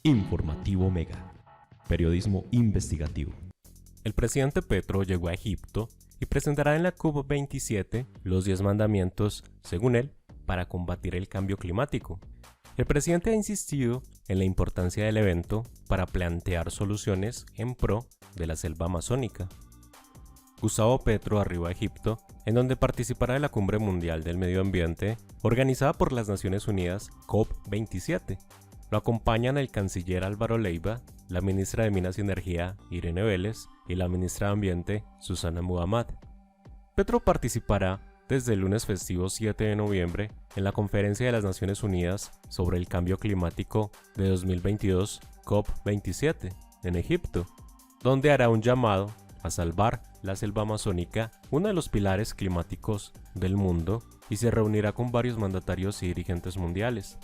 Informativo Mega. Periodismo investigativo. El presidente Petro llegó a Egipto y presentará en la COP27 los 10 mandamientos, según él, para combatir el cambio climático. El presidente ha insistido en la importancia del evento para plantear soluciones en pro de la selva amazónica. Gustavo Petro arribó a Egipto, en donde participará de la Cumbre Mundial del Medio Ambiente, organizada por las Naciones Unidas COP27. Lo acompañan el canciller Álvaro Leiva, la ministra de Minas y Energía Irene Vélez y la ministra de Ambiente Susana Muhammad. Petro participará desde el lunes festivo 7 de noviembre en la Conferencia de las Naciones Unidas sobre el Cambio Climático de 2022 COP27 en Egipto, donde hará un llamado a salvar la selva amazónica, uno de los pilares climáticos del mundo, y se reunirá con varios mandatarios y dirigentes mundiales.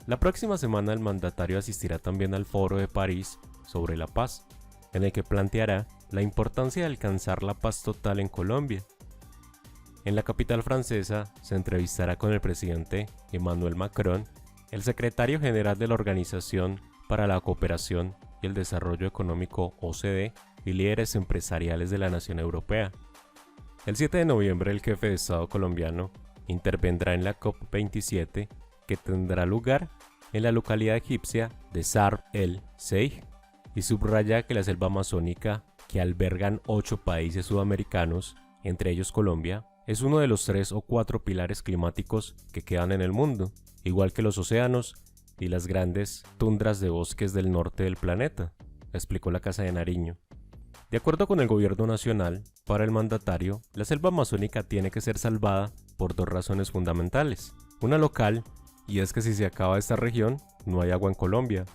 La próxima semana el mandatario asistirá también al Foro de París sobre la paz, en el que planteará la importancia de alcanzar la paz total en Colombia. En la capital francesa se entrevistará con el presidente Emmanuel Macron, el secretario general de la Organización para la Cooperación y el Desarrollo Económico OCDE y líderes empresariales de la nación europea. El 7 de noviembre el jefe de Estado colombiano intervendrá en la COP27 que tendrá lugar en la localidad egipcia de Sharm el-Sheikh y subraya que la selva amazónica, que albergan 8 países sudamericanos, entre ellos Colombia, es uno de los 3 o 4 pilares climáticos que quedan en el mundo, igual que los océanos y las grandes tundras de bosques del norte del planeta, explicó la Casa de Nariño. De acuerdo con el gobierno nacional, para el mandatario, la selva amazónica tiene que ser salvada por 2 razones fundamentales. Una local, y es que si se acaba esta región, no hay agua en Colombia.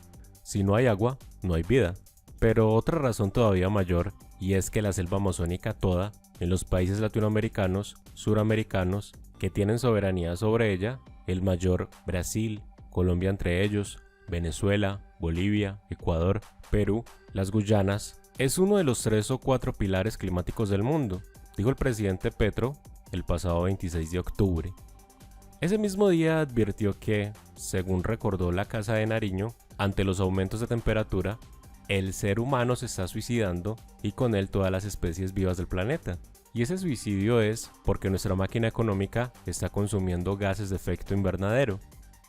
Si no hay agua, no hay vida. Pero otra razón todavía mayor, y es que la selva amazónica toda, en los países latinoamericanos, suramericanos, que tienen soberanía sobre ella, el mayor Brasil, Colombia entre ellos, Venezuela, Bolivia, Ecuador, Perú, las Guyanas, es uno de los 3 o 4 pilares climáticos del mundo, dijo el presidente Petro el pasado 26 de octubre. Ese mismo día advirtió que, según recordó la Casa de Nariño, ante los aumentos de temperatura, el ser humano se está suicidando y con él todas las especies vivas del planeta. Y ese suicidio es porque nuestra máquina económica está consumiendo gases de efecto invernadero.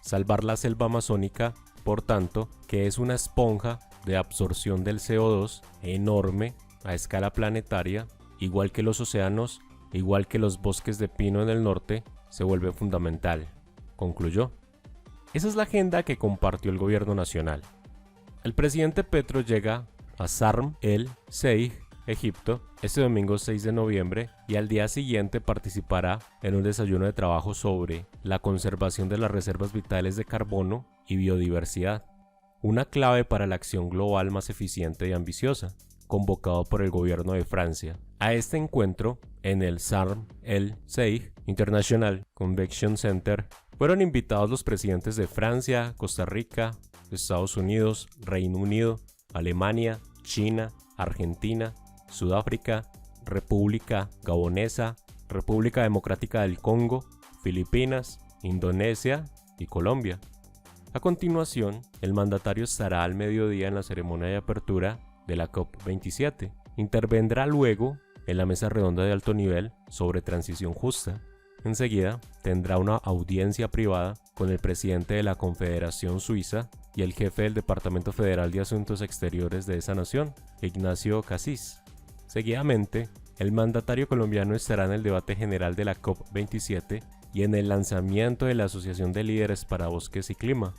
Salvar la selva amazónica, por tanto, que es una esponja de absorción del CO2 enorme a escala planetaria, igual que los océanos, igual que los bosques de pino en el norte, se vuelve fundamental, concluyó. Esa es la agenda que compartió el gobierno nacional. El presidente Petro llega a Sharm el-Sheikh, Egipto, este domingo 6 de noviembre y al día siguiente participará en un desayuno de trabajo sobre la conservación de las reservas vitales de carbono y biodiversidad, una clave para la acción global más eficiente y ambiciosa, convocado por el gobierno de Francia. A este encuentro, en el Sharm el-Sheikh International Convention Center, fueron invitados los presidentes de Francia, Costa Rica, Estados Unidos, Reino Unido, Alemania, China, Argentina, Sudáfrica, República Gabonesa, República Democrática del Congo, Filipinas, Indonesia y Colombia. A continuación, el mandatario estará al mediodía en la ceremonia de apertura de la COP27. Intervendrá luego en la mesa redonda de alto nivel sobre transición justa. Enseguida, tendrá una audiencia privada con el presidente de la Confederación Suiza y el jefe del Departamento Federal de Asuntos Exteriores de esa nación, Ignacio Cassis. Seguidamente, el mandatario colombiano estará en el debate general de la COP27 y en el lanzamiento de la Asociación de Líderes para Bosques y Clima.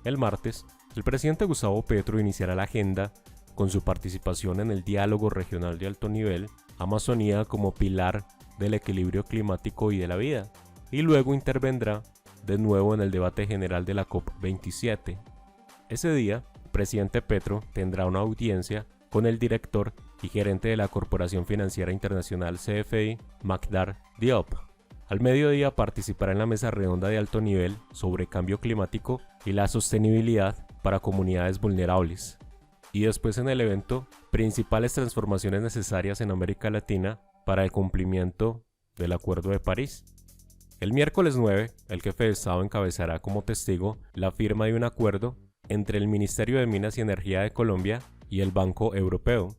El martes, el presidente Gustavo Petro iniciará la agenda con su participación en el diálogo regional de alto nivel, Amazonía como pilar del equilibrio climático y de la vida, y luego intervendrá de nuevo en el debate general de la COP27. Ese día, el presidente Petro tendrá una audiencia con el director y gerente de la Corporación Financiera Internacional CFI, Magdar Diop. Al mediodía participará en la mesa redonda de alto nivel sobre cambio climático y la sostenibilidad para comunidades vulnerables. Y después en el evento, principales transformaciones necesarias en América Latina para el cumplimiento del Acuerdo de París. El miércoles 9, el jefe de Estado encabezará como testigo la firma de un acuerdo entre el Ministerio de Minas y Energía de Colombia y el Banco Europeo.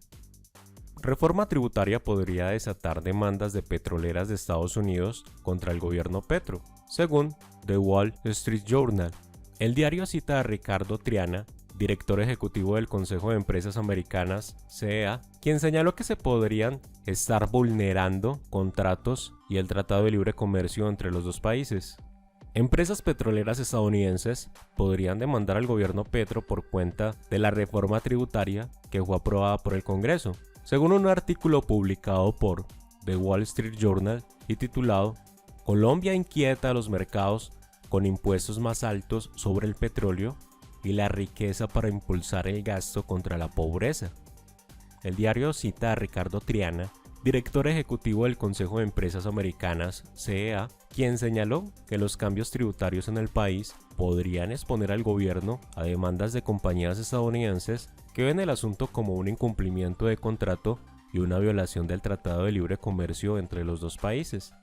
Reforma tributaria podría desatar demandas de petroleras de Estados Unidos contra el gobierno Petro, según The Wall Street Journal. El diario cita a Ricardo Triana, director ejecutivo del Consejo de Empresas Americanas, CEA, quien señaló que se podrían estar vulnerando contratos y el Tratado de Libre Comercio entre los dos países. Empresas petroleras estadounidenses podrían demandar al gobierno Petro por cuenta de la reforma tributaria que fue aprobada por el Congreso, según un artículo publicado por The Wall Street Journal y titulado "Colombia inquieta a los mercados con impuestos más altos sobre el petróleo y la riqueza para impulsar el gasto contra la pobreza". El diario cita a Ricardo Triana, director ejecutivo del Consejo de Empresas Americanas, CEA, quien señaló que los cambios tributarios en el país podrían exponer al gobierno a demandas de compañías estadounidenses que ven el asunto como un incumplimiento de contrato y una violación del Tratado de Libre Comercio entre los dos países.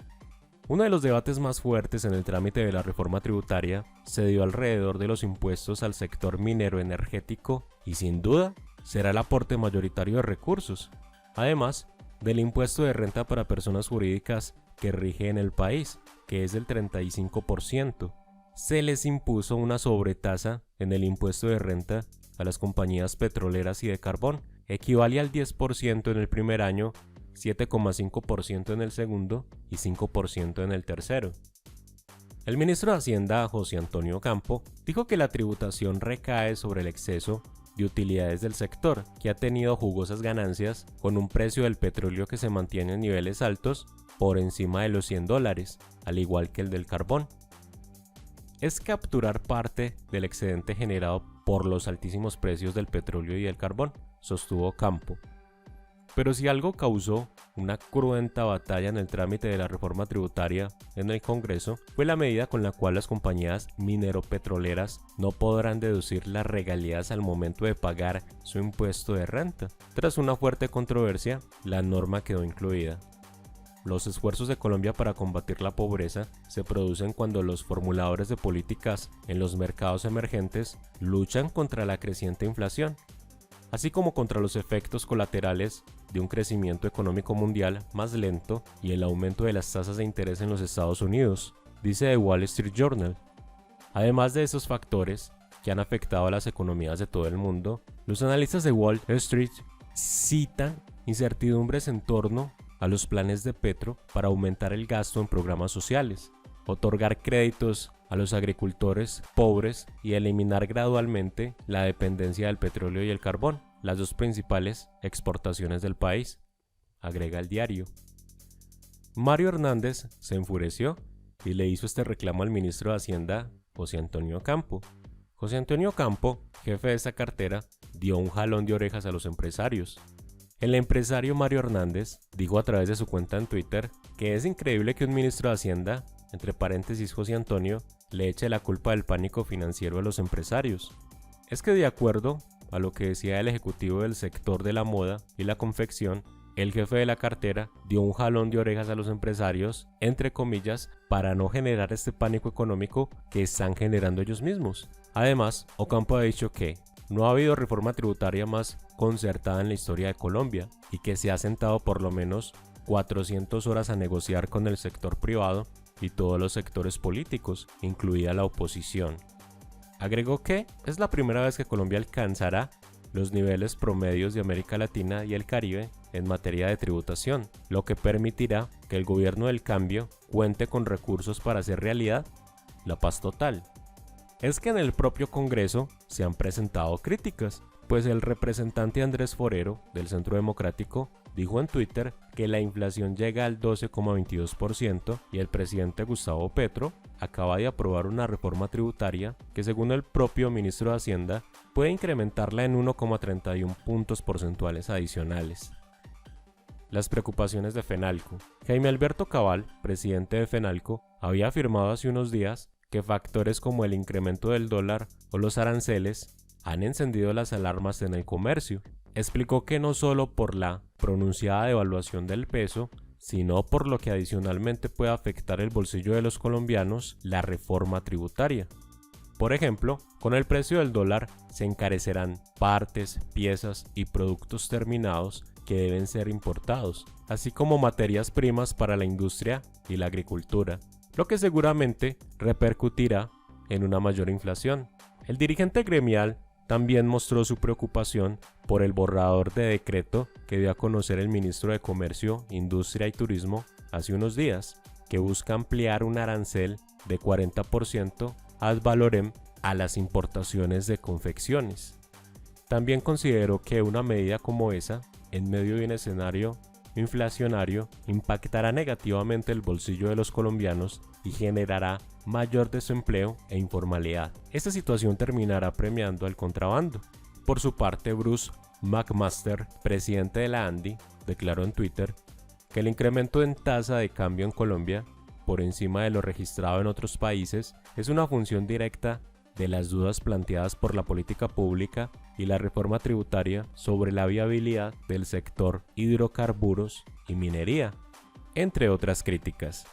Uno de los debates más fuertes en el trámite de la reforma tributaria se dio alrededor de los impuestos al sector minero energético y sin duda será el aporte mayoritario de recursos, además del impuesto de renta para personas jurídicas que rige en el país, que es del 35%. Se les impuso una sobretasa en el impuesto de renta a las compañías petroleras y de carbón, equivale al 10% en el primer año, 7,5% en el segundo y 5% en el tercero. El ministro de Hacienda, José Antonio Campo, dijo que la tributación recae sobre el exceso de utilidades del sector, que ha tenido jugosas ganancias con un precio del petróleo que se mantiene en niveles altos por encima de los $100, al igual que el del carbón. Es capturar parte del excedente generado por los altísimos precios del petróleo y el carbón, sostuvo Campo. Pero si algo causó una cruenta batalla en el trámite de la reforma tributaria en el Congreso, fue la medida con la cual las compañías minero-petroleras no podrán deducir las regalías al momento de pagar su impuesto de renta. Tras una fuerte controversia, la norma quedó incluida. Los esfuerzos de Colombia para combatir la pobreza se producen cuando los formuladores de políticas en los mercados emergentes luchan contra la creciente inflación, así como contra los efectos colaterales de un crecimiento económico mundial más lento y el aumento de las tasas de interés en los Estados Unidos, dice The Wall Street Journal. Además de esos factores que han afectado a las economías de todo el mundo, los analistas de Wall Street citan incertidumbres en torno a los planes de Petro para aumentar el gasto en programas sociales, otorgar créditos a los agricultores pobres y eliminar gradualmente la dependencia del petróleo y el carbón, las dos principales exportaciones del país, agrega el diario. Mario Hernández se enfureció y le hizo este reclamo al ministro de Hacienda, José Antonio Campo. José Antonio Campo, jefe de esta cartera, dio un jalón de orejas a los empresarios. El empresario Mario Hernández dijo a través de su cuenta en Twitter que es increíble que un ministro de Hacienda, entre paréntesis José Antonio, le eche la culpa del pánico financiero a los empresarios. Es que de acuerdo a lo que decía el ejecutivo del sector de la moda y la confección, el jefe de la cartera dio un jalón de orejas a los empresarios, entre comillas, para no generar este pánico económico que están generando ellos mismos. Además, Ocampo ha dicho que no ha habido reforma tributaria más concertada en la historia de Colombia y que se ha sentado por lo menos 400 horas a negociar con el sector privado y todos los sectores políticos, incluida la oposición. Agregó que es la primera vez que Colombia alcanzará los niveles promedios de América Latina y el Caribe en materia de tributación, lo que permitirá que el gobierno del cambio cuente con recursos para hacer realidad la paz total. Es que en el propio Congreso se han presentado críticas, pues el representante Andrés Forero del Centro Democrático dijo en Twitter que la inflación llega al 12,22% y el presidente Gustavo Petro acaba de aprobar una reforma tributaria que, según el propio ministro de Hacienda, puede incrementarla en 1,31 puntos porcentuales adicionales. Las preocupaciones de Fenalco. Jaime Alberto Cabal, presidente de Fenalco, había afirmado hace unos días que factores como el incremento del dólar o los aranceles han encendido las alarmas en el comercio. Explicó que no solo por la pronunciada devaluación del peso, sino por lo que adicionalmente puede afectar el bolsillo de los colombianos, la reforma tributaria. Por ejemplo, con el precio del dólar se encarecerán partes, piezas y productos terminados que deben ser importados, así como materias primas para la industria y la agricultura, lo que seguramente repercutirá en una mayor inflación. El dirigente gremial también mostró su preocupación por el borrador de decreto que dio a conocer el ministro de Comercio, Industria y Turismo hace unos días, que busca ampliar un arancel de 40% ad valorem a las importaciones de confecciones. También consideró que una medida como esa, en medio de un escenario inflacionario, impactará negativamente el bolsillo de los colombianos y generará mayor desempleo e informalidad. Esta situación terminará premiando el contrabando. Por su parte, Bruce McMaster, presidente de la ANDI, declaró en Twitter que el incremento en tasa de cambio en Colombia, por encima de lo registrado en otros países, es una función directa de las dudas planteadas por la política pública y la reforma tributaria sobre la viabilidad del sector hidrocarburos y minería, entre otras críticas.